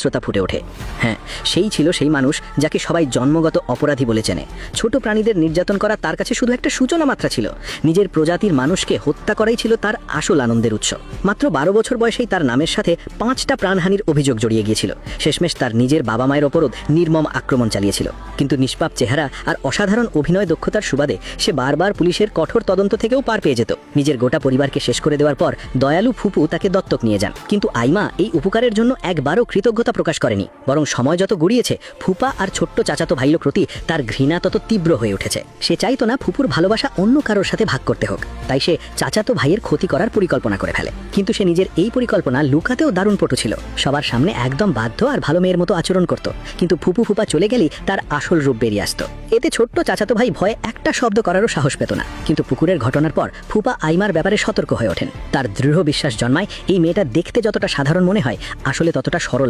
শ্রোতা ফুটে ওঠে। হ্যাঁ, সেই ছিল সেই মানুষ যাকে সবাই জন্মগত অপরাধী বলে চেনে। ছোট প্রাণীদের নির্যাতন করা তার কাছে শুধু একটা সূচনা মাত্রা ছিল। নিজের প্রজাতির মানুষকে হত্যা করাই ছিল তার আসল আনন্দের উৎস। মাত্র 12 বছর বয়সেই তার নামের সাথে 5টা প্রাণহানির অভিযোগ জড়িয়ে গিয়েছিল। শেষমেশ তার নিজের বাবা মায়ের ওপরও নির্মম আক্রমণ চালিয়েছিল। কিন্তু নিষ্পাপ চেহারা আর অসাধারণ অভিনয় দক্ষতার সুবাদে সে বারবার পুলিশের কঠোর তদন্ত থেকেও পার পেয়ে যেত। নিজের গোটা পরিবারকে শেষ করে দেওয়ার পর দয়ালু ফুপু তাকে দত্তক নিয়ে যান। কিন্তু আইমা এই উপকারের জন্য একবারও কৃতজ্ঞতা প্রকাশ করেনি, বরং সময় যত গড়িয়েছে ফুপা আর ছোট্ট চাচাতো ভাইয়ের প্রতি তার ঘৃণা তত তীব্র হয়ে উঠেছে। সে চাইতো না ফুপুর ভালোবাসা অন্য কারোর সাথে ভাগ করতে হোক, তাই সে চাচাতো ভাইয়ের ক্ষতি করার পরিকল্পনা করে ফেলে। কিন্তু সে নিজের এই পরিকল্পনা লুকাতেও দারুণ পটু ছিল। সবার সামনে একদম বাধ্য আর ভালো মেয়ের মতো আচরণ করত, কিন্তু ফুপু ফুপা চলে গেলেই তার আসল রূপ বেরিয়ে আসতো। এতে ছোট্ট চাচাতো ভাই ভয়ে একটা শব্দ করারও সাহস পেত না। কিন্তু পুকুরের ঘটনার পর ফুপা আইমার ব্যাপারে সতর্ক হয়ে ওঠেন। তার দৃঢ় বিশ্বাস জন্মায় এই মেয়েটা দেখতে যতটা সাধারণ মনে হয় আসলে ততটা সরল।